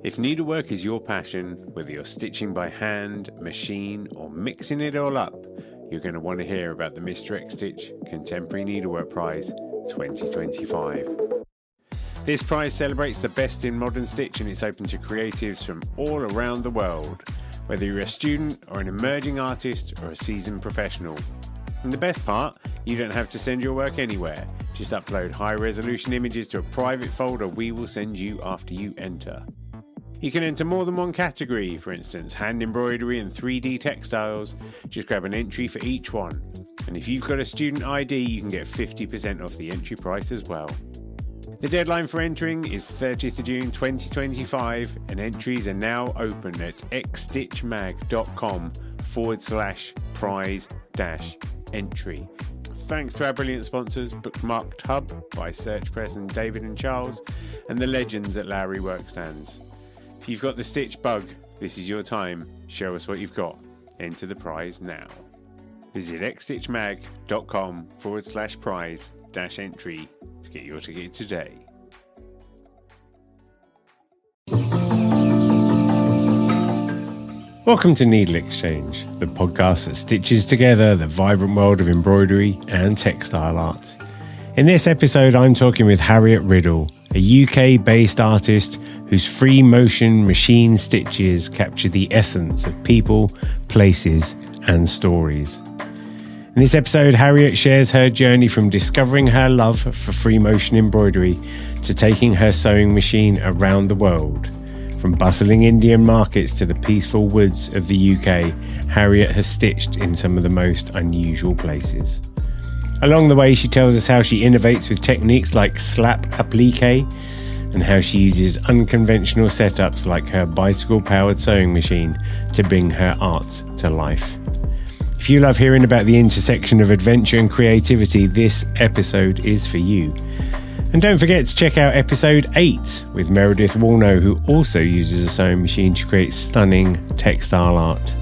If needlework is your passion, whether you're stitching by hand, machine, or mixing it all up, you're going to want to hear about the Mr. X Stitch Contemporary Needlework Prize 2025. This prize celebrates the best in modern stitch, and it's open to creatives from all around the world, whether you're a student or an emerging artist or a seasoned professional. And the best part, you don't have to send your work anywhere. Just upload high-resolution images to a private folder we will send you after you enter. You can enter more than one category, for instance, hand embroidery and 3D textiles. Just grab an entry for each one. And if you've got a student ID, you can get 50% off the entry price as well. The deadline for entering is 30th of June 2025, and entries are now open at xstitchmag.com/prize-entry. Thanks to our brilliant sponsors, Bookmarked Hub by Search Press and David and Charles, and the legends at Lowry Workstands. If you've got the stitch bug, this is your time. Show us what you've got. Enter the prize now. Visit xstitchmag.com/prize-entry to get your ticket today. Welcome to NeedleXChange, the podcast that stitches together the vibrant world of embroidery and textile art. In this episode, I'm talking with Harriet Riddell, a UK-based artist whose free motion machine stitches capture the essence of people, places, and stories. In this episode, Harriet shares her journey from discovering her love for free motion embroidery to taking her sewing machine around the world. From bustling Indian markets to the peaceful woods of the UK, Harriet has stitched in some of the most unusual places. Along the way, she tells us how she innovates with techniques like slap applique and how she uses unconventional setups like her bicycle-powered sewing machine to bring her art to life. If you love hearing about the intersection of adventure and creativity, this episode is for you. And don't forget to check out episode 8 with Meredith Walno, who also uses a sewing machine to create stunning textile art.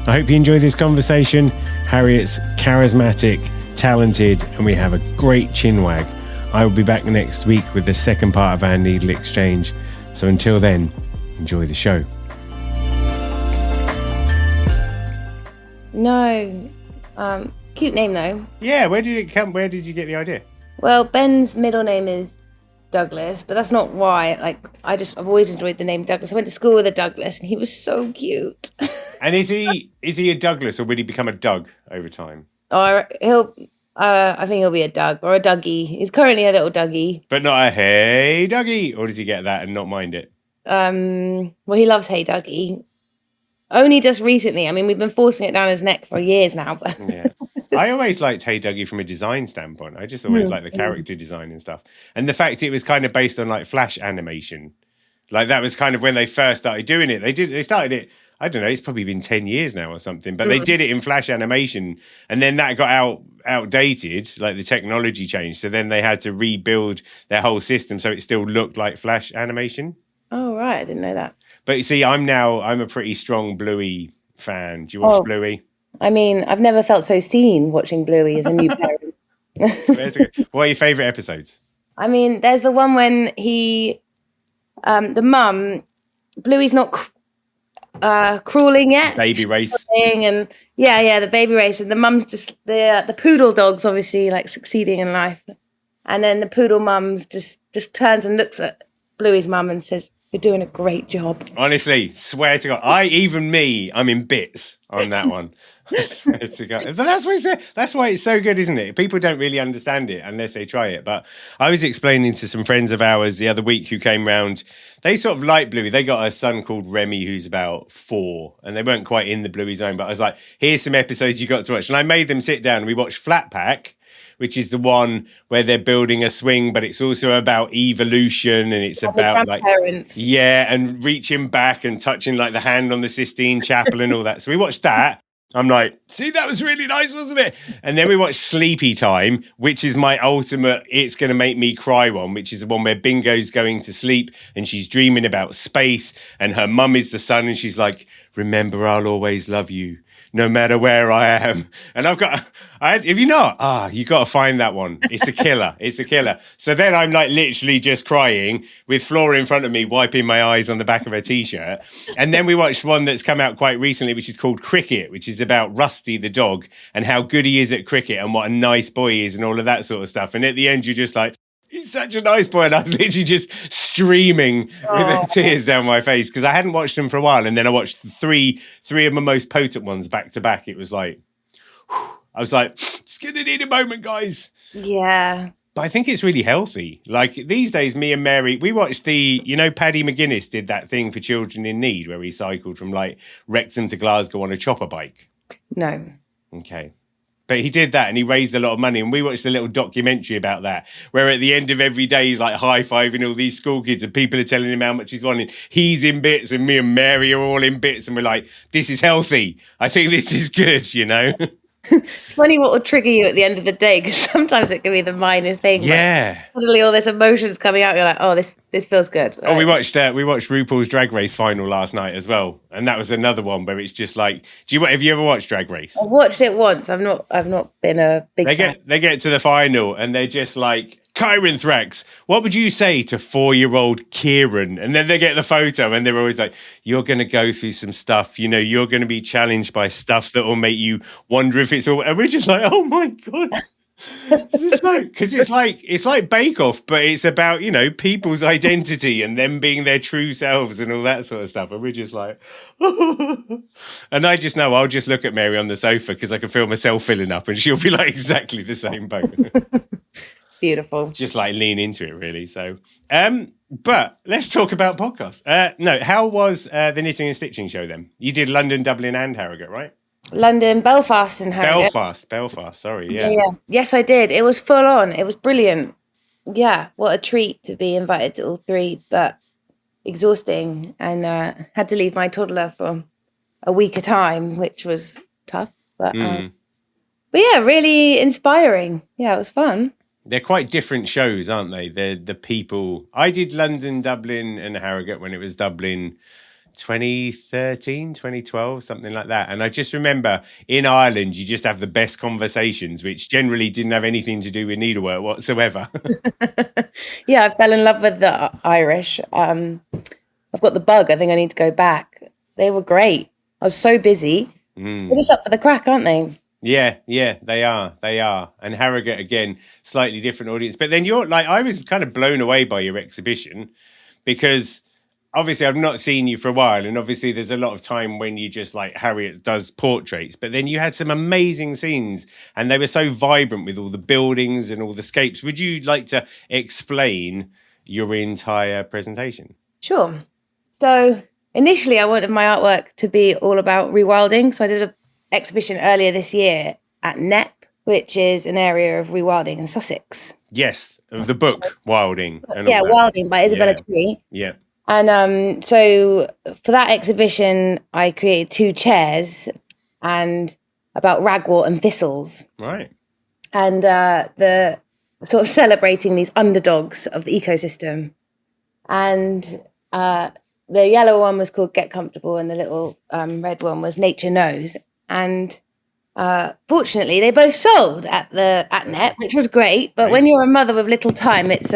I hope you enjoy this conversation. Harriet's charismatic, talented, and we have a great chinwag. I will be back next week with the second part of our Needle Exchange. So until then, enjoy the show. No, cute name though. Yeah, where did it come? Where did you get the idea? Well, Ben's middle name is Douglas, but that's not why. I've always enjoyed the name Douglas. I went to school with a Douglas, and he was so cute. And is he a Douglas, or will he become a Doug over time? Or I think he'll be a Doug or a Dougie. He's currently a little Dougie. But not a Hey Dougie, or does he get that and not mind it? Well, he loves Hey Dougie. Only just recently. I mean, we've been forcing it down his neck for years now. But yeah. I always liked Hey Dougie from a design standpoint. I just always liked the character design and stuff. And the fact it was kind of based on like Flash animation. Like that was kind of when they first started doing it. They started it, I don't know, it's probably been 10 years now or something, but they did it in Flash animation, and then that got outdated, like the technology changed. So then they had to rebuild their whole system so it still looked like Flash animation. Oh, right. I didn't know that. But you see, I'm a pretty strong Bluey fan. Do you watch Bluey? I mean, I've never felt so seen watching Bluey as a new parent. What are your favourite episodes? I mean, there's the one when the mum, Bluey's not crawling yet. Baby race. And the baby race. And the mum's just, the poodle dog's obviously like succeeding in life. And then the poodle mum's just turns and looks at Bluey's mum and says, "You're doing a great job." Honestly, swear to God. I'm in bits on that one. I swear to God. But that's why it's so good, isn't it? People don't really understand it unless they try it. But I was explaining to some friends of ours the other week who came round. They sort of like Bluey. They got a son called Remy who's about 4, and they weren't quite in the Bluey zone. But I was like, here's some episodes you got to watch. And I made them sit down and we watched Flat Pack, which is the one where they're building a swing, but it's also about evolution, and it's about like and reaching back and touching like the hand on the Sistine Chapel and all that. So we watched that. I'm like, see, that was really nice, wasn't it? And then we watched Sleepy Time, which is my ultimate it's going to make me cry one, which is the one where Bingo's going to sleep and she's dreaming about space and her mum is the sun and she's like, remember, I'll always love you. no matter where I am. And if you're not, you got to find that one. It's a killer. It's a killer. So then I'm like literally just crying with Flora in front of me, wiping my eyes on the back of her t-shirt. And then we watched one that's come out quite recently, which is called Cricket, which is about Rusty the dog and how good he is at cricket and what a nice boy he is and all of that sort of stuff. And at the end, you're just like, he's such a nice boy. And I was literally just streaming with tears down my face because I hadn't watched them for a while. And then I watched three of my most potent ones back to back. It was like, I was like, it's going to need a moment, guys. Yeah. But I think it's really healthy. Like these days, me and Mary, we watched Paddy McGuinness did that thing for children in need where he cycled from like Wrexham to Glasgow on a chopper bike. No. Okay. But he did that and he raised a lot of money. And we watched a little documentary about that, where at the end of every day, he's like high-fiving all these school kids and people are telling him how much he's wanting. He's in bits and me and Mary are all in bits. And we're like, this is healthy. I think this is good, you know? It's funny what will trigger you at the end of the day, because sometimes it can be the minor thing. Yeah. Suddenly all this emotions coming out. You're like, oh, this feels good. Oh, we watched RuPaul's Drag Race final last night as well, and that was another one where it's just like, have you ever watched Drag Race? I've watched it once. I've not been a big. They get to the final and they're just like, Kyron Thrax, what would you say to 4-year-old Kieran? And then they get the photo and they're always like, you're going to go through some stuff, you're going to be challenged by stuff that will make you wonder if it's all. And we're just like, oh my God. It's like Bake Off, but it's about, people's identity and them being their true selves and all that sort of stuff. And we're just like, and I just know I'll just look at Mary on the sofa because I can feel myself filling up and she'll be like exactly the same boat. Beautiful. Just like lean into it, really. So, but let's talk about podcasts. No, how was the Knitting and Stitching show then? You did London, Dublin, and Harrogate, right? London, Belfast, and Harrogate. Belfast. Sorry, yeah. Yes, I did. It was full on. It was brilliant. Yeah, what a treat to be invited to all three, but exhausting, and had to leave my toddler for a week at a time, which was tough. But yeah, really inspiring. Yeah, it was fun. They're quite different shows, aren't they? They're the people. I did London, Dublin, and Harrogate when it was Dublin 2013, 2012, something like that. And I just remember in Ireland, you just have the best conversations, which generally didn't have anything to do with needlework whatsoever. Yeah, I fell in love with the Irish. I've got the bug. I think I need to go back. They were great. I was so busy. They're just up for the crack, aren't they? Yeah, they are. And Harrogate, again, slightly different audience. But then I was kind of blown away by your exhibition because obviously I've not seen you for a while. And obviously there's a lot of time when you just like Harriet does portraits, but then you had some amazing scenes and they were so vibrant with all the buildings and all the scapes. Would you like to explain your entire presentation? Sure. So initially I wanted my artwork to be all about rewilding. So I did an exhibition earlier this year at NEP, which is an area of rewilding in Sussex. Yes, of the book Wilding. Wilding by Isabella Tree. Yeah. And so for that exhibition, I created 2 chairs and about ragwort and thistles. Right. And the sort of celebrating these underdogs of the ecosystem. And the yellow one was called Get Comfortable and the little red one was Nature Knows. And fortunately, they both sold at NET, which was great. But when you're a mother with little time, it's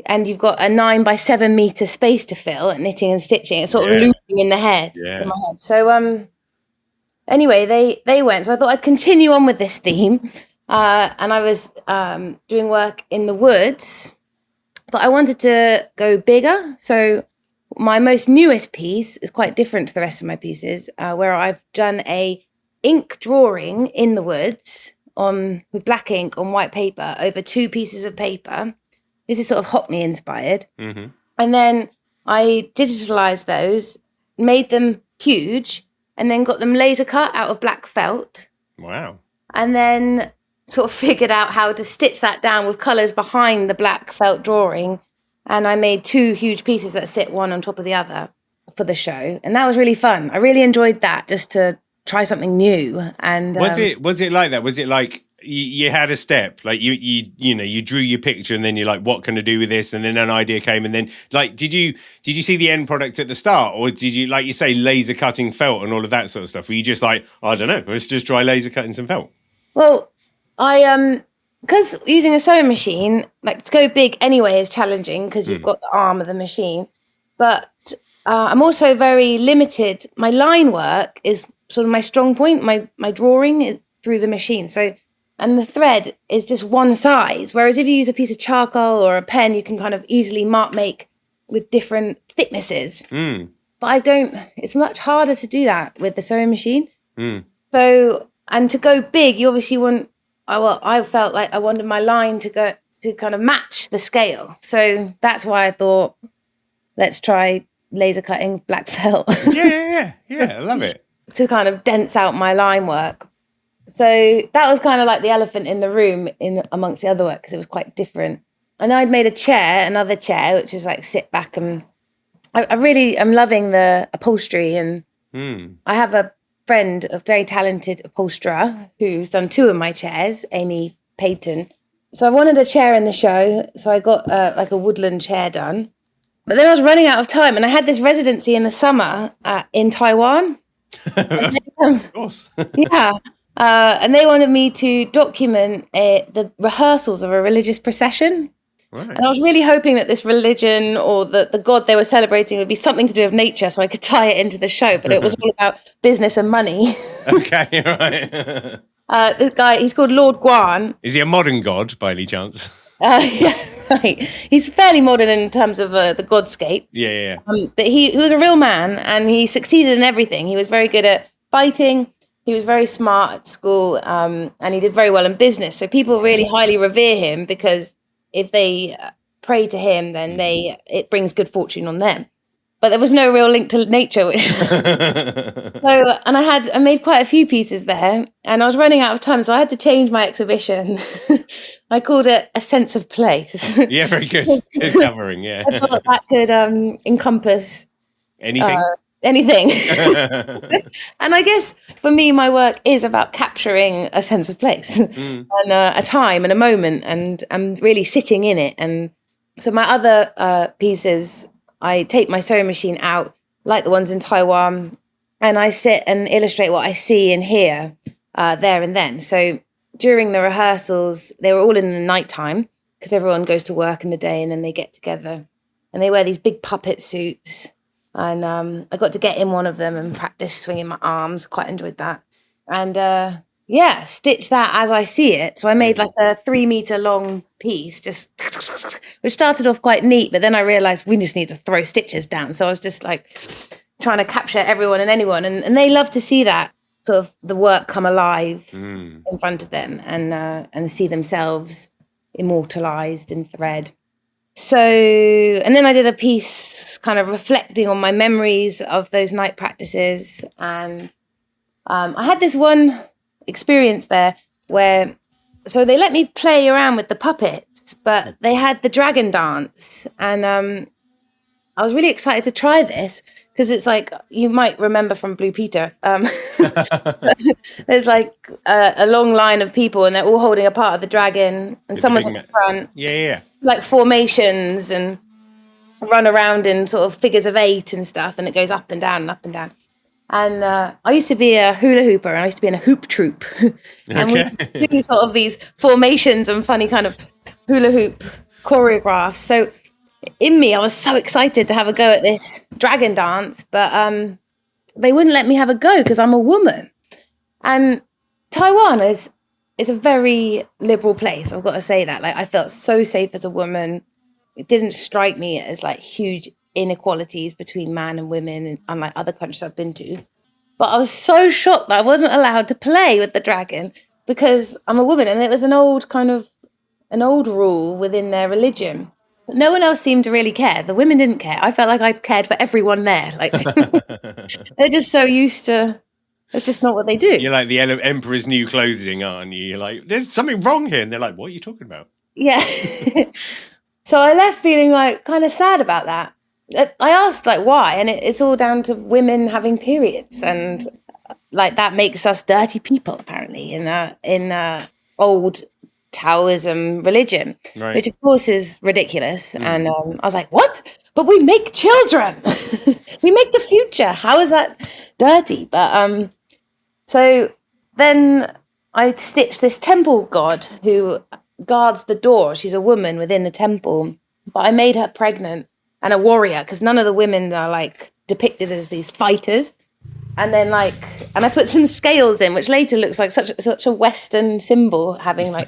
and you've got a 9 by 7 meter space to fill at Knitting and Stitching. It's sort of looping in the head. Yeah. In my head. So anyway, they went. So I thought I'd continue on with this theme. And I was doing work in the woods, but I wanted to go bigger. So my most newest piece is quite different to the rest of my pieces, where I've done a ink drawing in the woods with black ink on white paper over 2 pieces of paper. This is sort of Hockney inspired. Mm-hmm. And then I digitalized those, made them huge, and then got them laser cut out of black felt. Wow. And then sort of figured out how to stitch that down with colors behind the black felt drawing. And I made 2 huge pieces that sit one on top of the other for the show. And that was really fun. I really enjoyed that, just to try something new. And was it like that? Was it like you had a step, like you drew your picture, and then you're like, what can I do with this? And then an idea came, and then like, did you see the end product at the start, or did you, like you say, laser cutting felt and all of that sort of stuff? Were you just like, I don't know, let's just try laser cutting some felt? Well, I because using a sewing machine, like, to go big anyway is challenging because you've got the arm of the machine, but I'm also very limited. My line work is sort of my strong point. My drawing is through the machine, so. And the thread is just one size. Whereas if you use a piece of charcoal or a pen, you can kind of easily make with different thicknesses. But it's much harder to do that with the sewing machine. So, and to go big, you obviously I felt like I wanted my line to kind of match the scale. So that's why I thought, let's try laser cutting black felt. Yeah, I love it. To kind of dense out my line work. So that was kind of like the elephant in the room amongst the other work, because it was quite different. And I'd made another chair, which is like sit back, and I really am loving the upholstery. And I have a friend, a very talented upholsterer, who's done 2 of my chairs, Amy Payton. So I wanted a chair in the show, so I got like a woodland chair done. But then I was running out of time, and I had this residency in the summer in Taiwan. Of course. Yeah. And they wanted me to document the rehearsals of a religious procession. Right. And I was really hoping that this religion or the god they were celebrating would be something to do with nature, so I could tie it into the show. But it was all about business and money. Okay, right. This guy, he's called Lord Guan. Is he a modern god by any chance? Yeah, right. He's fairly modern in terms of the godscape. Yeah. But he was a real man, and he succeeded in everything. He was very good at fighting. He was very smart at school, and he did very well in business. So people really highly revere him, because if they pray to him, then it brings good fortune on them. But there was no real link to nature, and I made quite a few pieces there, and I was running out of time, so I had to change my exhibition. I called it A Sense of Place. Yeah, very good. Good covering, yeah. I thought that could encompass anything. Anything. And I guess for me, my work is about capturing a sense of place and a time and a moment, and I'm really sitting in it. And so my other pieces, I take my sewing machine out, like the ones in Taiwan, and I sit and illustrate what I see and hear there and then. So during the rehearsals, they were all in the nighttime, because everyone goes to work in the day, and then they get together and they wear these big puppet suits. And I got to get in one of them and practice swinging my arms. Quite enjoyed that. And stitch that as I see it. So I made like a 3-meter long piece, which started off quite neat. But then I realized we just need to throw stitches down. So I was just like trying to capture everyone and anyone. And they love to see that sort of the work come alive in front of them, and see themselves immortalized in thread. So, and then I did a piece kind of reflecting on my memories of those night practices. And I had this one experience there where, so they let me play around with the puppets, but they had the dragon dance. And I was really excited to try this, because it's like, you might remember from Blue Peter, there's like a long line of people, and they're all holding a part of the dragon, and someone's at the front. Yeah. Like formations, and run around in sort of figures of 8 and stuff, and it goes up and down and up and down. And I used to be a hula hooper, and I used to be in a hoop troupe. And we do sort of these formations and funny kind of hula hoop choreographs. So in me, I was so excited to have a go at this dragon dance, but they wouldn't let me have a go because I'm a woman. And Taiwan is a very liberal place, I've got to say that. Like, I felt so safe as a woman. It didn't strike me as like huge inequalities between man and women, unlike other countries I've been to. But I was so shocked that I wasn't allowed to play with the dragon because I'm a woman, and it was an old rule within their religion. But no one else seemed to really care. The women didn't care. I felt like I cared for everyone there. Like they're just so used to. It's just not what they do. You're like the emperor's new clothing, aren't you? You're like, there's something wrong here, and they're like, what are you talking about? Yeah. So I left feeling like kind of sad about that. I asked like why, and it's all down to women having periods, and like that makes us dirty people apparently in old Taoism religion, Right. which of course is ridiculous. And I was like, what? But we make children. We make the future. How is that dirty? But so then I stitched this temple god who guards the door. She's a woman within the temple, but I made her pregnant and a warrior because none of the women are like depicted as these fighters. And then and I put some scales in, which later looks like such a Western symbol, having like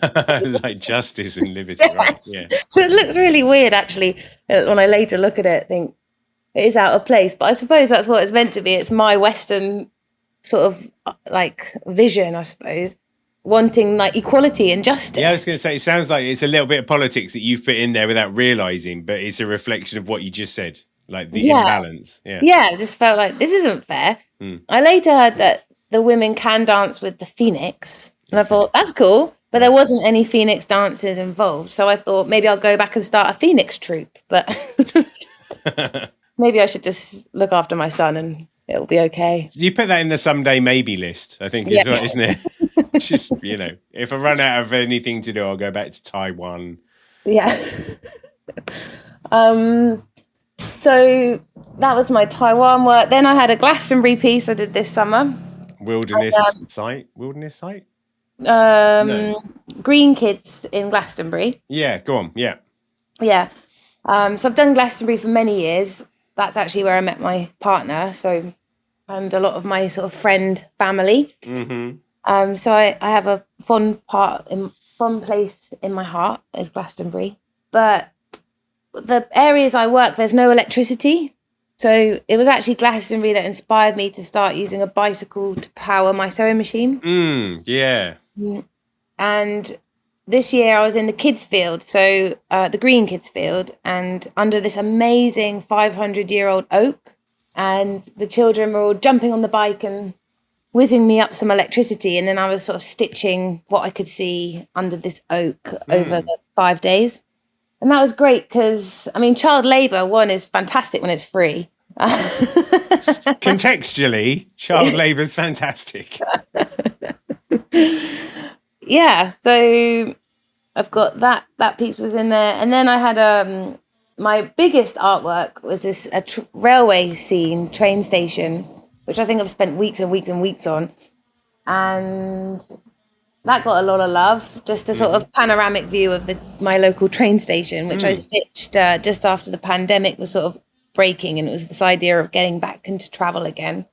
like justice and liberty, right? Yeah. So it looks really weird, actually, when I later look at it. I think it is out of place, but I suppose that's what it's meant to be. It's my Western sort of like vision, I suppose, wanting like equality and justice. Yeah, I was going to say, it sounds like it's a little bit of politics that you've put in there without realizing, but it's a reflection of what you just said, like the imbalance. Yeah, I just felt like this isn't fair. I later heard that the women can dance with the phoenix, and I thought that's cool, but there wasn't any phoenix dances involved. So I thought maybe I'll go back and start a phoenix troupe, but maybe I should just look after my son and it'll be okay. You put that in the someday maybe list, I think, is right, isn't it? Just, if I run out of anything to do, I'll go back to Taiwan. Yeah. So that was my Taiwan work. Then I had a Glastonbury piece I did this summer. Wilderness site? No. Green Kids in Glastonbury. Yeah, go on. Yeah. Yeah. So I've done Glastonbury for many years. That's actually where I met my partner. So, and a lot of my sort of friend family. Mm-hmm. So I have a fond place in my heart is Glastonbury. But the areas I work, there's no electricity. So it was actually Glastonbury that inspired me to start using a bicycle to power my sewing machine. Yeah. And this year I was in the kids field, so the green kids field, and under this amazing 500-year-old oak. And the children were all jumping on the bike and whizzing me up some electricity. And then I was sort of stitching what I could see under this oak over the 5 days. And that was great because, child labour, one, is fantastic when it's free. Contextually, child labour is fantastic. Yeah, so I've got that piece was in there. And then I had my biggest artwork was this railway scene, train station, which I think I've spent weeks and weeks and weeks on. And that got a lot of love, just a sort of panoramic view of my local train station, which I stitched just after the pandemic was sort of breaking, and it was this idea of getting back into travel again.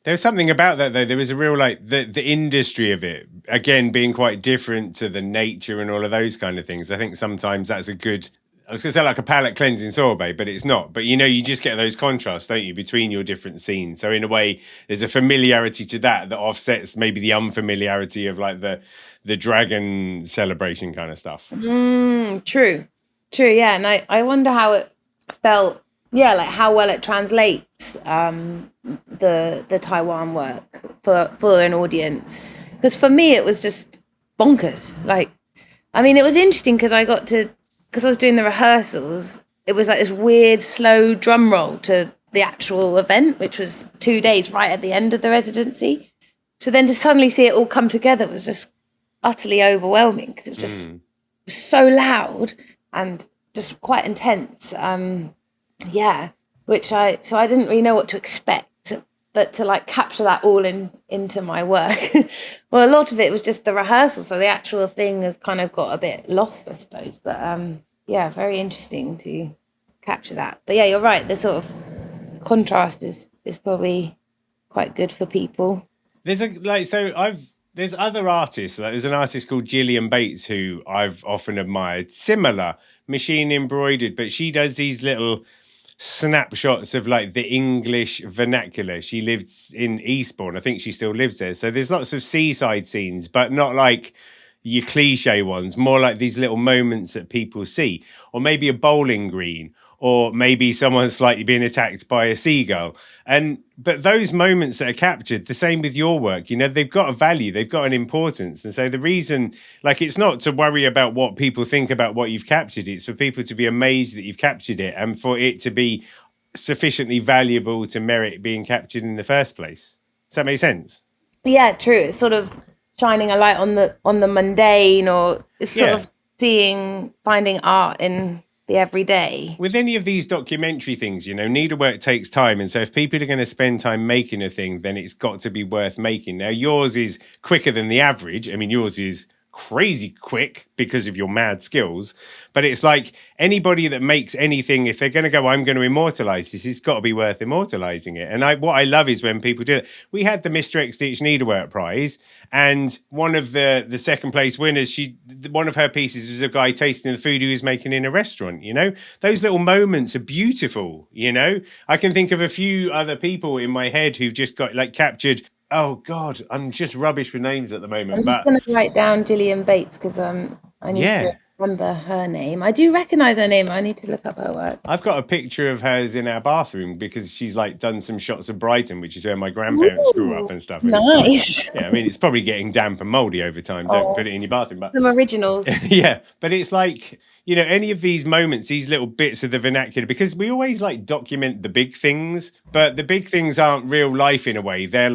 There was something about that, though. There was a real, the industry of it, again, being quite different to the nature and all of those kind of things. I think sometimes that's a good, I was going to say like a palette cleansing sorbet, but it's not. But, you just get those contrasts, don't you, between your different scenes. So in a way, there's a familiarity to that offsets maybe the unfamiliarity of like the dragon celebration kind of stuff. True, yeah. And I wonder how it felt, like how well it translates the Taiwan work for an audience. Because for me, it was just bonkers. It was interesting because I was doing the rehearsals, it was like this weird, slow drum roll to the actual event, which was 2 days right at the end of the residency. So then to suddenly see it all come together was just utterly overwhelming because it was just so loud and just quite intense. So I didn't really know what to expect, but to capture that all into my work. Well, a lot of it was just the rehearsal, so the actual thing has kind of got a bit lost, I suppose. But very interesting to capture that. But yeah, you're right. The sort of contrast is probably quite good for people. There's there's other artists. There's an artist called Gillian Bates who I've often admired. Similar, machine embroidered, but she does these little snapshots of the English vernacular. She lived in Eastbourne. I think she still lives there. So there's lots of seaside scenes, but not like your cliche ones, more like these little moments that people see, or maybe a bowling green, or maybe someone slightly being attacked by a seagull. But those moments that are captured, the same with your work, they've got a value, they've got an importance. And so the reason, it's not to worry about what people think about what you've captured, it's for people to be amazed that you've captured it and for it to be sufficiently valuable to merit being captured in the first place. Does that make sense? Yeah, true. It's sort of shining a light on the mundane, or it's sort of finding art in the everyday. With any of these documentary things, needlework takes time. And so if people are going to spend time making a thing, then it's got to be worth making. Now, yours is quicker than the average. I mean, yours is crazy quick because of your mad skills. But it's like anybody that makes anything, if they're going to go, I'm going to immortalize this, it's got to be worth immortalizing it. And what I love is when people do it. We had the Mr. X Stitch Needlework Prize, and one of the second place winners, one of her pieces was a guy tasting the food he was making in a restaurant. Those little moments are beautiful. I can think of a few other people in my head who've just got captured. Oh God, I'm just rubbish with names at the moment. I'm just going to write down Gillian Bates because I need to remember her name. I do recognise her name. I need to look up her work. I've got a picture of hers in our bathroom because she's done some shots of Brighton, which is where my grandparents grew up and stuff. And nice. I mean, it's probably getting damp and mouldy over time. Don't put it in your bathroom. But some originals. Yeah, but it's any of these moments, these little bits of the vernacular, because we always document the big things, but the big things aren't real life in a way. They're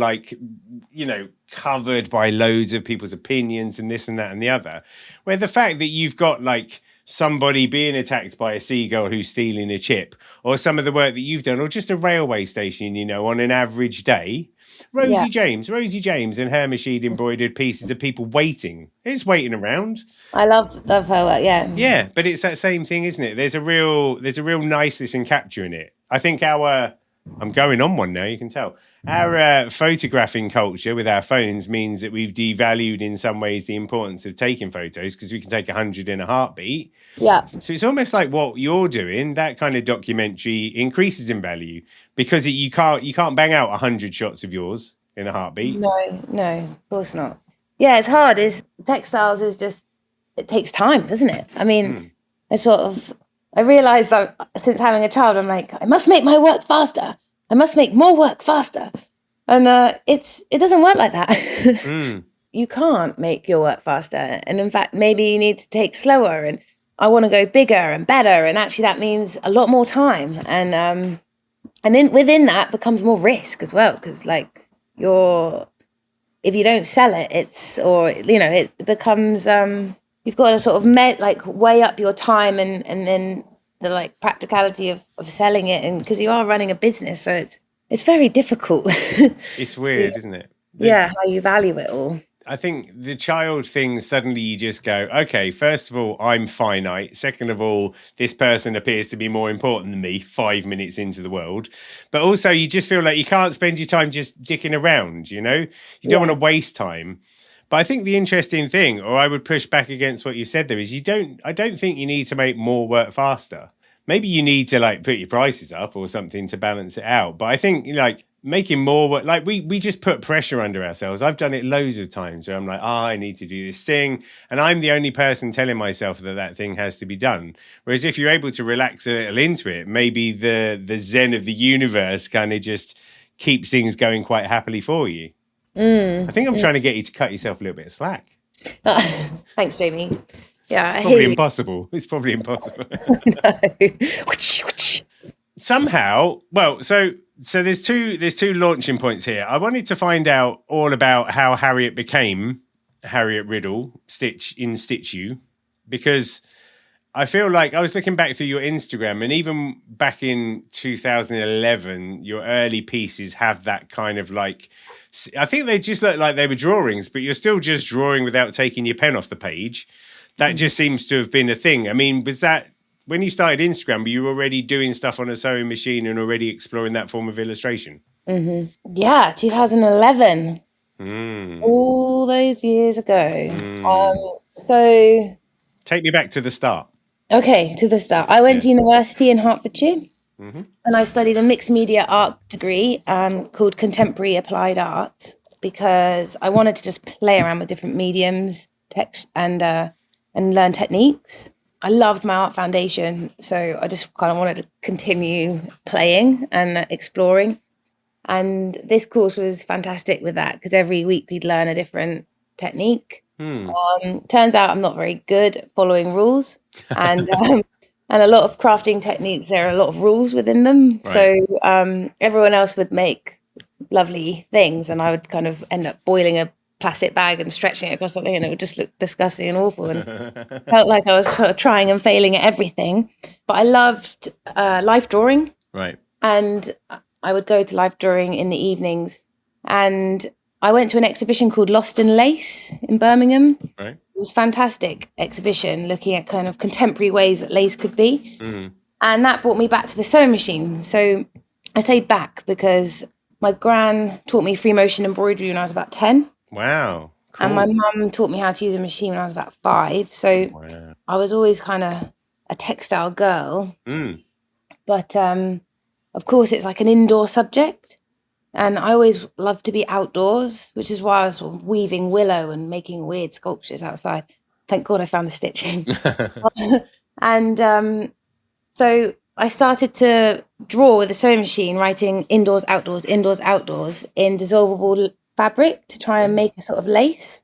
covered by loads of people's opinions and this and that and the other. Where the fact that you've got somebody being attacked by a seagull who's stealing a chip, or some of the work that you've done, or just a railway station, on an average day. Rosie James and her machine embroidered pieces of people waiting. It's waiting around. I love her work, yeah. Yeah, but it's that same thing, isn't it? There's a real niceness in capturing it. I think I'm going on one now, you can tell. Our photographing culture with our phones means that we've devalued in some ways the importance of taking photos because we can take 100 in a heartbeat. Yeah. So it's almost like what you're doing, that kind of documentary increases in value because you can't bang out 100 shots of yours in a heartbeat. No, of course not. Yeah, it's hard. Textiles is just, it takes time, doesn't it? I mean, I realised that since having a child, I'm like, I must make my work faster. I must make more work faster. And it doesn't work like that. You can't make your work faster. And in fact, maybe you need to take slower, and I want to go bigger and better. And actually that means a lot more time. And then within that becomes more risk as well. Because if you don't sell it, it becomes, you've got to sort of weigh up your time and then the practicality of selling it, and because you are running a business, so it's very difficult. It's weird, isn't it? How you value it all. I think the child thing, suddenly you just go, okay, first of all, I'm finite. Second of all, this person appears to be more important than me 5 minutes into the world. But also you just feel like you can't spend your time just dicking around, You don't want to waste time. But I think the interesting thing, or I would push back against what you said there, is I don't think you need to make more work faster. Maybe you need to put your prices up or something to balance it out. But I think making more work, we just put pressure under ourselves. I've done it loads of times where I'm like, I need to do this thing. And I'm the only person telling myself that thing has to be done. Whereas if you're able to relax a little into it, maybe the zen of the universe kind of just keeps things going quite happily for you. I think I'm trying to get you to cut yourself a little bit of slack. Thanks, Jamie. Yeah, probably impossible. It's probably impossible. Somehow, well, so there's two launching points here. I wanted to find out all about how Harriet became Harriet Riddell, Stitch You, because I feel like I was looking back through your Instagram, and even back in 2011, your early pieces have that kind of I think they just look like they were drawings, but you're still just drawing without taking your pen off the page. That just seems to have been a thing. I mean, was that when you started Instagram, were you already doing stuff on a sewing machine and already exploring that form of illustration? Mm-hmm. Yeah, 2011. All those years ago. So take me back to the start. Okay, to the start. I went to university in Hertfordshire. And I studied a mixed media art degree called Contemporary Applied Art, because I wanted to just play around with different mediums, text, and learn techniques. I loved my art foundation, so I just kind of wanted to continue playing and exploring. And this course was fantastic with that, because every week we'd learn a different technique. Turns out I'm not very good at following rules, and a lot of crafting techniques, there are a lot of rules within them. Right. So everyone else would make lovely things, and I would kind of end up boiling a plastic bag and stretching it across something, and it would just look disgusting and awful, and felt like I was sort of trying and failing at everything. But I loved life drawing. Right. And I would go to life drawing in the evenings. And I went to an exhibition called Lost in Lace in Birmingham. Right. It was a fantastic exhibition looking at kind of contemporary ways that lace could be. Mm-hmm. And that brought me back to the sewing machine. So I say back because my gran taught me free motion embroidery when I was about 10. Wow. Cool. And my mum taught me how to use a machine when I was about 5. So I was always kind of a textile girl. Mm. But of course, it's like an indoor subject. And I always loved to be outdoors, which is why I was sort of weaving willow and making weird sculptures outside. Thank God I found the stitching. And so I started to draw with a sewing machine, writing indoors, outdoors in dissolvable fabric to try and make a sort of lace.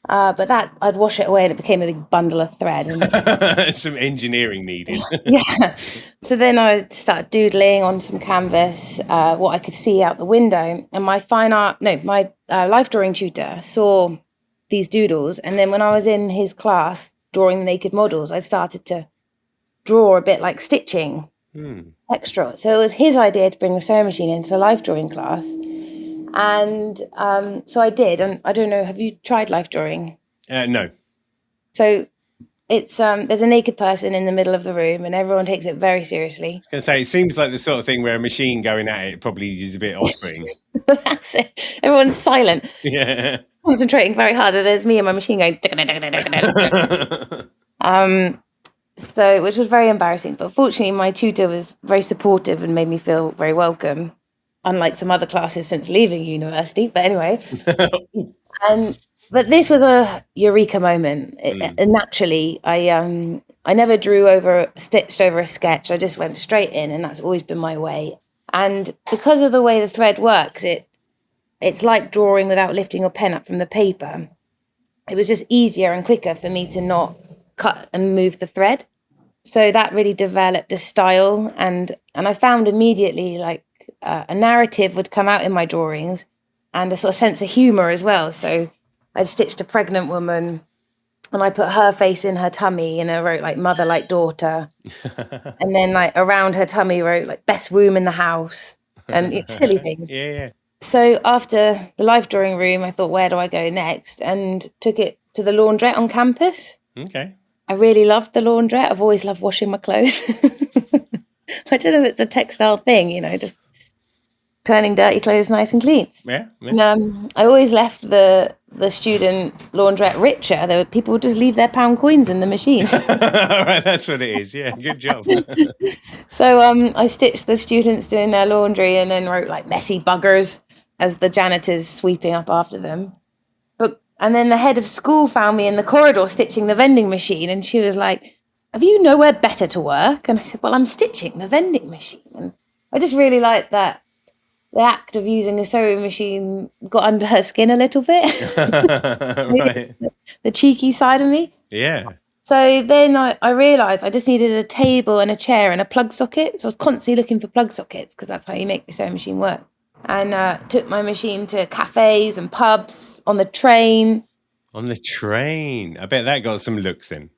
But that I'd wash it away and it became a big bundle of thread. And some engineering needed. yeah. So then I started doodling on some canvas what I could see out the window. And my life drawing tutor saw these doodles. And then when I was in his class drawing the naked models, I started to draw a bit like stitching extra. So it was his idea to bring the sewing machine into a life drawing class. And so I did. And I don't know, have you tried life drawing? No. So it's there's a naked person in the middle of the room and everyone takes it very seriously. I was going to say, it seems like the sort of thing where a machine going at it probably is a bit off-putting. That's it. Everyone's silent. Yeah. Concentrating very hard. There's me and my machine going. So, which was very embarrassing. But fortunately, my tutor was very supportive and made me feel very welcome, unlike some other classes since leaving university. But anyway, but this was a eureka moment. And naturally, I never stitched over a sketch. I just went straight in, and that's always been my way. And because of the way the thread works, it's like drawing without lifting your pen up from the paper. It was just easier and quicker for me to not cut and move the thread. So that really developed a style, and I found immediately like a narrative would come out in my drawings and a sort of sense of humor as well. So I stitched a pregnant woman and I put her face in her tummy and I wrote like mother like daughter. And then like around her tummy wrote like best womb in the house and silly things. Yeah. So after the life drawing room, I thought, where do I go next? And took it to the laundrette on campus. Okay. I really loved the laundrette. I've always loved washing my clothes. I don't know if it's a textile thing, just turning dirty clothes nice and clean. Yeah. And I always left the student laundrette richer. People would just leave their pound coins in the machine. Right, that's what it is. Yeah, good job. So I stitched the students doing their laundry and then wrote like messy buggers as the janitors sweeping up after them. And then the head of school found me in the corridor stitching the vending machine. And she was like, have you nowhere better to work? And I said, well, I'm stitching the vending machine. And I just really liked that the act of using a sewing machine got under her skin a little bit. Right. The cheeky side of me. Yeah. So then I realised I just needed a table and a chair and a plug socket. So I was constantly looking for plug sockets because that's how you make the sewing machine work. And took my machine to cafes and pubs, on the train. On the train? I bet that got some looks then.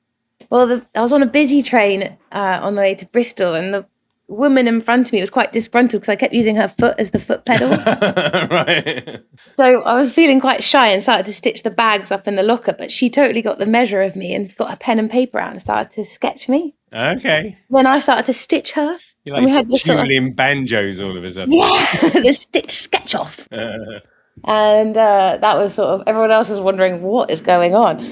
Well, I was on a busy train on the way to Bristol, and the woman in front of me was quite disgruntled because I kept using her foot as the foot pedal. Right. So I was feeling quite shy and started to stitch the bags up in the locker, but she totally got the measure of me and got a pen and paper out and started to sketch me. Okay. Then I started to stitch her. You're like dueling banjos all of a sudden. Yeah, the stitch sketch off. And that was sort of, everyone else was wondering what is going on.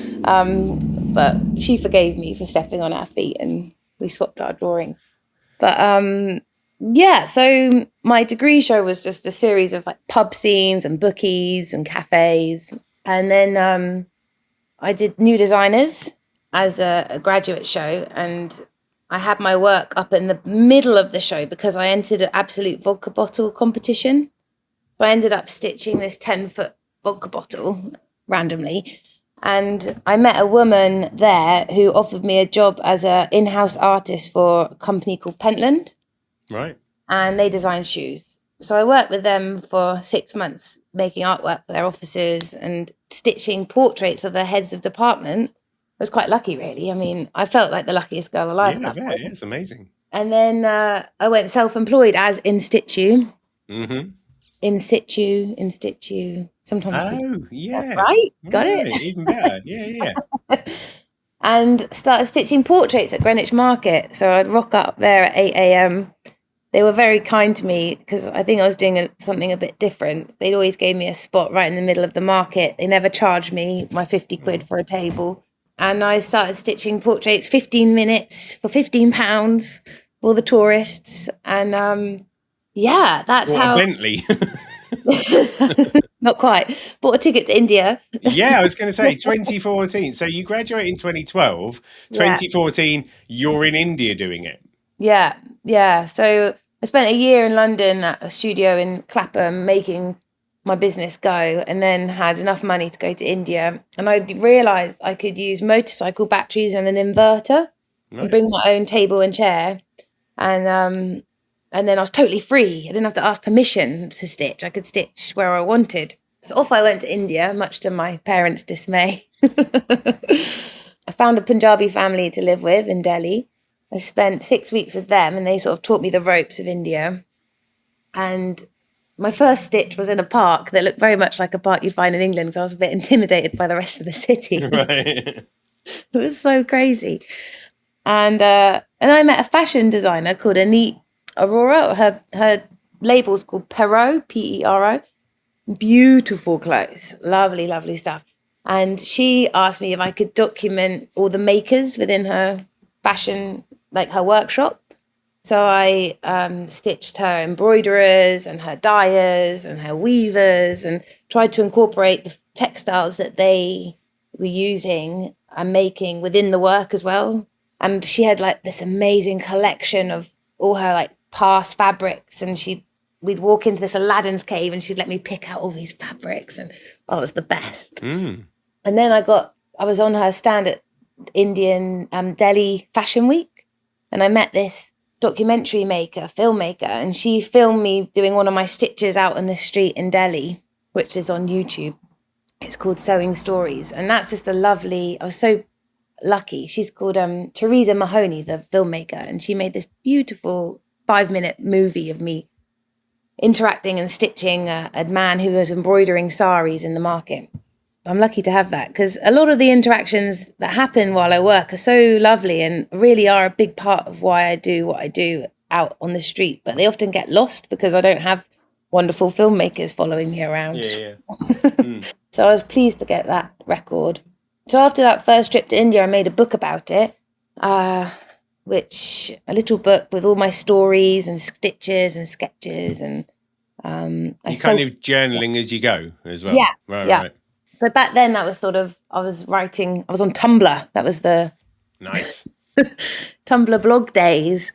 But she forgave me for stepping on our feet and we swapped our drawings. But so my degree show was just a series of like pub scenes and bookies and cafes. And then I did New Designers as a graduate show, and I had my work up in the middle of the show because I entered an absolute vodka bottle competition. So I ended up stitching this 10-foot vodka bottle randomly. And I met a woman there who offered me a job as an in-house artist for a company called Pentland. Right. And they design shoes. So I worked with them for 6 months making artwork for their offices and stitching portraits of the heads of departments. I was quite lucky, really. I mean, I felt like the luckiest girl alive. Yeah, I bet. Yeah, it's amazing. And then I went self-employed as in situ. Mm-hmm. In situ. Sometimes. Oh, yeah. Right? Got it? Even better. Yeah. And started stitching portraits at Greenwich Market. So I'd rock up there at 8 a.m. They were very kind to me because I think I was doing something a bit different. They'd always gave me a spot right in the middle of the market. They never charged me my 50 quid for a table. And I started stitching portraits, 15 minutes for £15 for the tourists. And that's how... a Bentley. Not quite. Bought a ticket to India. Yeah, I was going to say 2014. So you graduate in 2012. 2014, you're in India doing it. Yeah. So I spent a year in London at a studio in Clapham making my business go, and then had enough money to go to India. And I realised I could use motorcycle batteries and an inverter and bring my own table and chair. And then I was totally free. I didn't have to ask permission to stitch. I could stitch where I wanted. So off I went to India, much to my parents' dismay. I found a Punjabi family to live with in Delhi. I spent 6 weeks with them, and they sort of taught me the ropes of India. And my first stitch was in a park that looked very much like a park you'd find in England, because I was a bit intimidated by the rest of the city. Right. It was so crazy. And I met a fashion designer called Anit Aurora. Her label's called Pero, P-E-R-O. Beautiful clothes, lovely, lovely stuff. And she asked me if I could document all the makers within her fashion, like her workshop. So I stitched her embroiderers and her dyers and her weavers, and tried to incorporate the textiles that they were using and making within the work as well. And she had like this amazing collection of all her like past fabrics, and we'd walk into this Aladdin's cave and she'd let me pick out all these fabrics, and it was the best. And then I was on her stand at Indian Delhi Fashion Week, and I met this documentary maker, filmmaker, and she filmed me doing one of my stitches out on the street in Delhi, which is on YouTube. It's called Sewing Stories, and that's just I was so lucky. She's called Teresa Mahoney, the filmmaker, and she made this beautiful 5-minute movie of me interacting and stitching a man who was embroidering saris in the market. I'm lucky to have that, because a lot of the interactions that happen while I work are so lovely and really are a big part of why I do what I do out on the street. But they often get lost because I don't have wonderful filmmakers following me around. Yeah. So I was pleased to get that record. So after that first trip to India, I made a book about it, a little book with all my stories and stitches and sketches. And kind of journaling as you go as well. Yeah. Right. But back then, that was sort of, I was on Tumblr. That was the nice Tumblr blog days.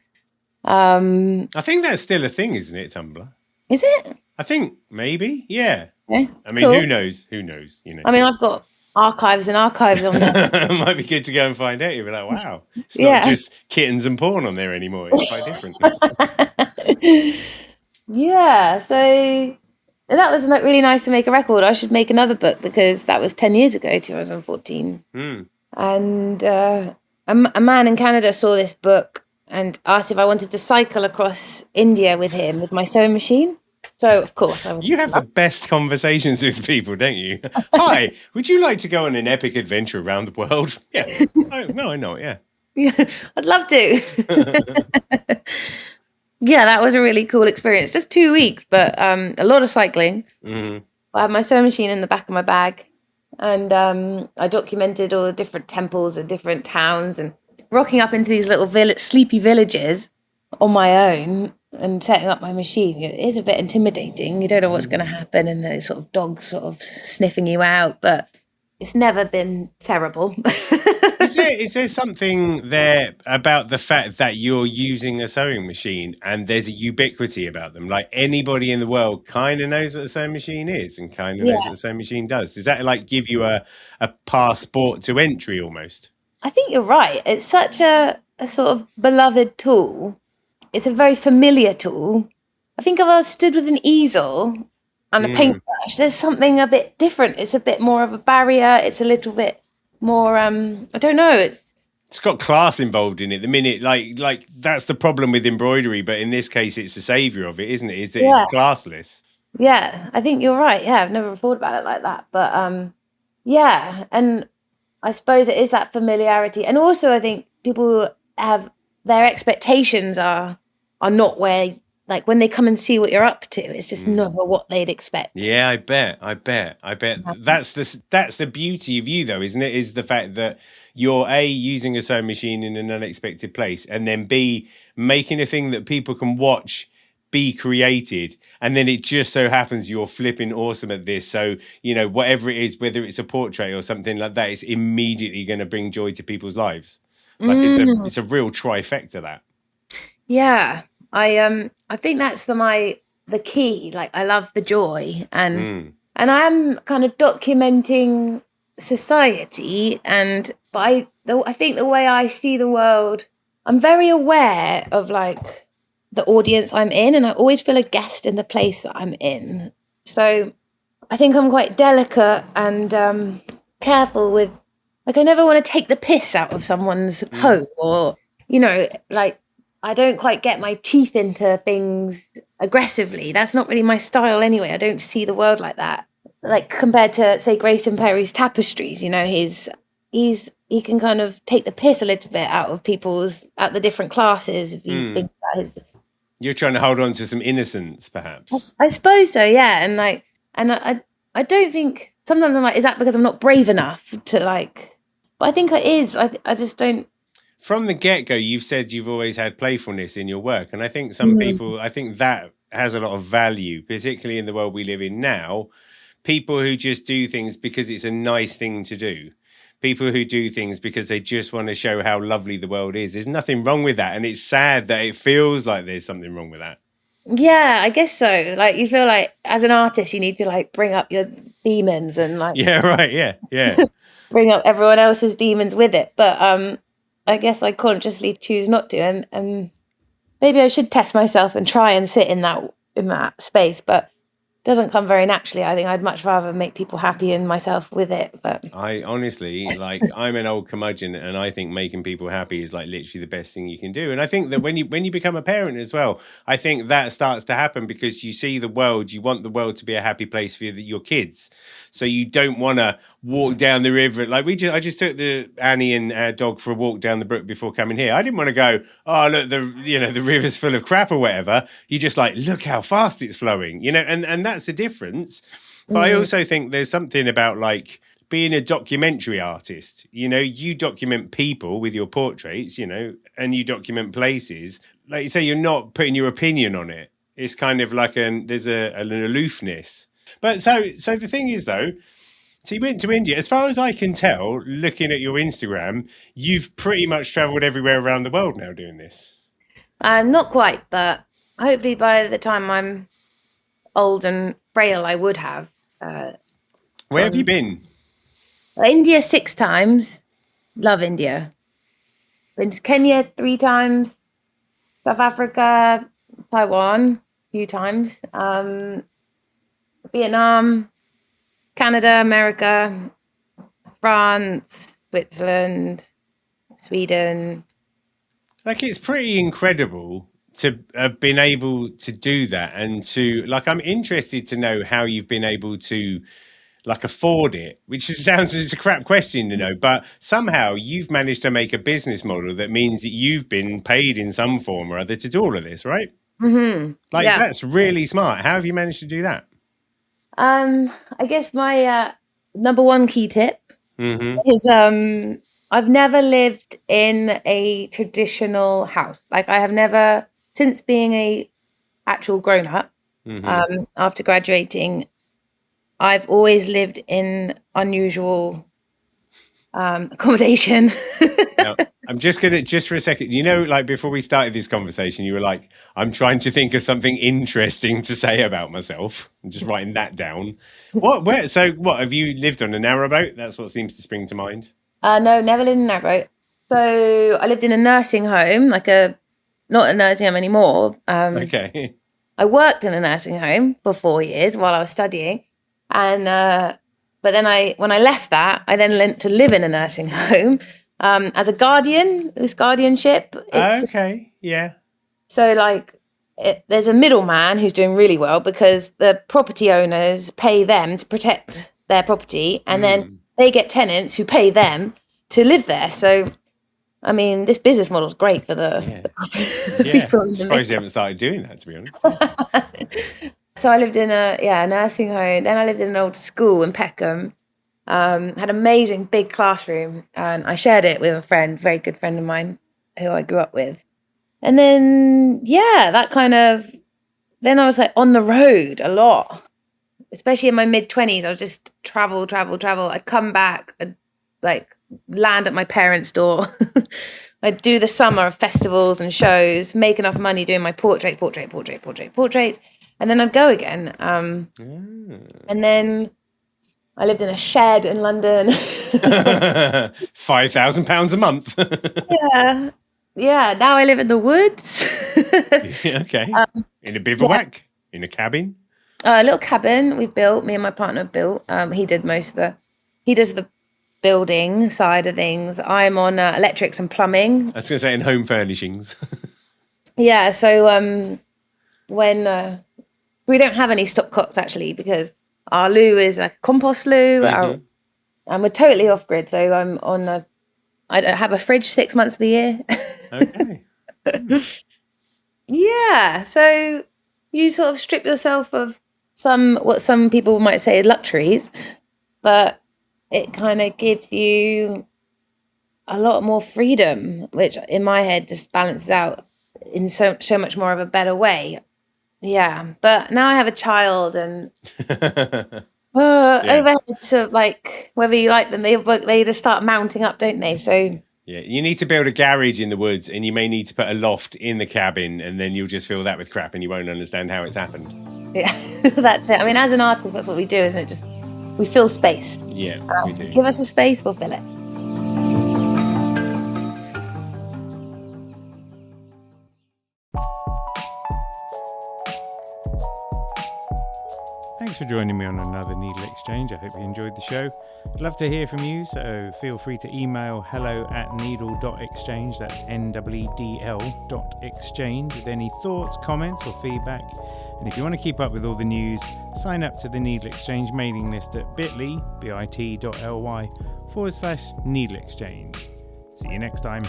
I think that's still a thing, isn't it, Tumblr? Is it? I think maybe, yeah. I mean, cool. Who knows, you know. I mean, I've got archives and archives on there. It might be good to go and find out. You'll be like, wow, it's not just kittens and porn on there anymore. It's quite different. Yeah, so... And that was really nice to make a record. I should make another book, because that was 10 years ago, 2014. And a man in Canada saw this book and asked if I wanted to cycle across India with him with my sewing machine. So, of course, I would. You have the best conversations with people, don't you? Hi, would you like to go on an epic adventure around the world? Yeah. I know, yeah. Yeah, I'd love to. Yeah, that was a really cool experience. Just 2 weeks, but a lot of cycling. I had my sewing machine in the back of my bag, and I documented all the different temples and different towns, and rocking up into these little sleepy villages on my own and setting up my machine. It is a bit intimidating. You don't know what's going to happen, and the sort of dogs sort of sniffing you out, but it's never been terrible. Is there something there about the fact that you're using a sewing machine and there's a ubiquity about them? Like, anybody in the world kind of knows what a sewing machine is and kind of knows what a sewing machine does. Does that like give you a passport to entry almost? I think you're right. It's such a sort of beloved tool. It's a very familiar tool. I think if I was stood with an easel, on a paintbrush. There's something a bit different. It's a bit more of a barrier. It's a little bit more, I don't know. It's got class involved in it. The minute, like that's the problem with embroidery, but in this case, it's the savior of it, isn't it? Is that it's classless. Yeah, I think you're right. Yeah, I've never thought about it like that. But yeah, and I suppose it is that familiarity. And also I think people have their expectations are not where, like when they come and see what you're up to, it's just never what they'd expect. Yeah, I bet. That's the beauty of you though, isn't it? Is the fact that you're A, using a sewing machine in an unexpected place, and then B, making a thing that people can watch be created, and then it just so happens you're flipping awesome at this. So, you know, whatever it is, whether it's a portrait or something like that, it's immediately going to bring joy to people's lives. Like it's a real trifecta, that. Yeah. I think that's the key. Like I love the joy, and I'm kind of documenting society, but I think the way I see the world, I'm very aware of like the audience I'm in, and I always feel a guest in the place that I'm in. So I think I'm quite delicate and careful with, like, I never want to take the piss out of someone's home, or, you know, like I don't quite get my teeth into things aggressively. That's not really my style anyway. I don't see the world like that. Like compared to, say, Grayson Perry's tapestries, you know, he can kind of take the piss a little bit out of at the different classes. If you think about his, you're trying to hold on to some innocence, perhaps. I suppose so, yeah. And I don't think, sometimes I'm like, is that because I'm not brave enough to like? But I think it is. I just don't. From the get-go, you've said you've always had playfulness in your work, and I think some people, I think that has a lot of value, particularly in the world we live in now. People who just do things because it's a nice thing to do. People who do things because they just want to show how lovely the world is. There's nothing wrong with that. And it's sad that it feels like there's something wrong with that. Yeah, I guess so. Like you feel like as an artist, you need to like bring up your demons and like. Yeah, right. Yeah. bring up everyone else's demons with it. But I guess I consciously choose not to. And maybe I should test myself and try and sit in that space. But doesn't come very naturally. I think I'd much rather make people happy and myself with it. But I honestly, like, I'm an old curmudgeon, and I think making people happy is like literally the best thing you can do. And I think that when you become a parent as well, I think that starts to happen because you see the world, you want the world to be a happy place for your kids. So you don't want to walk down the river. Like I just took Annie and our dog for a walk down the brook before coming here. I didn't want to go, oh, look, the river's full of crap or whatever. You just like, look how fast it's flowing, and that's the difference. But I also think there's something about like being a documentary artist. You document people with your portraits, and you document places. Like you say, you're not putting your opinion on it. It's kind of like there's an aloofness. But so the thing is though, so you went to India. As far as I can tell, looking at your Instagram, you've pretty much traveled everywhere around the world now doing this. Not quite, but hopefully by the time I'm old and frail, I would have. Where have you been? India 6 times. Love India. Been to Kenya 3 times. South Africa, Taiwan a few times. Vietnam, Canada, America, France, Switzerland, Sweden. Like, it's pretty incredible to have been able to do that, and to like, I'm interested to know how you've been able to like afford it, which sounds it's a crap question to know, but somehow you've managed to make a business model that means that you've been paid in some form or other to do all of this, right? Like, yeah. That's really smart. How have you managed to do that? I guess my number one key tip is I've never lived in a traditional house. Like, I have never, since being a actual grown up, after graduating, I've always lived in unusual accommodation. Now, I'm just for a second, like before we started this conversation, you were like, I'm trying to think of something interesting to say about myself. I'm just writing that down. What have you lived on a narrowboat? That's what seems to spring to mind. No, never lived in a narrowboat. So I lived in a nursing home, not a nursing home anymore. Okay. I worked in a nursing home for 4 years while I was studying. And, but then when I left that, I then went to live in a nursing home as a guardian, this guardianship. Okay. Yeah. So like there's a middleman who's doing really well because the property owners pay them to protect their property, and then they get tenants who pay them to live there. So, I mean, this business model is great for the people. I suppose you haven't started doing that, to be honest. So I lived in a nursing home. Then I lived in an old school in Peckham. Had an amazing big classroom, and I shared it with a friend, very good friend of mine who I grew up with. And then, then I was like on the road a lot, especially in my mid-20s. I would just travel. I'd come back, I'd like land at my parents' door. I'd do the summer of festivals and shows, make enough money doing my portraits. And then I'd go again. And then I lived in a shed in London. £5,000 a month. Yeah, now I live in the woods. Okay. In a bivouac? In a cabin? A little cabin we built, me and my partner built. He does the building side of things. I'm on electrics and plumbing. I was going to say in home furnishings. Yeah, so when we don't have any stopcocks actually because our loo is like a compost loo, and we're totally off grid. So I'm on I don't have a fridge 6 months of the year. Okay. Yeah, so you sort of strip yourself of what some people might say luxuries, but it kind of gives you a lot more freedom, which in my head just balances out in so much more of a better way. Yeah, but now I have a child and overheads of like whether you like them, they just start mounting up, don't they? So yeah, you need to build a garage in the woods, and you may need to put a loft in the cabin, and then you'll just fill that with crap, and you won't understand how it's happened. Yeah, that's it. I mean, as an artist, that's what we do, isn't it? Just we fill space. Yeah, we do. Give us a space, we'll fill it. Thanks for joining me on another Needle Exchange. I hope you enjoyed the show. I'd love to hear from you, so feel free to email hello@needle.exchange, that's NEEDL.exchange, with any thoughts, comments or feedback. And if you want to keep up with all the news, sign up to the Needle Exchange mailing list at bit.ly/needleexchange. See you next time.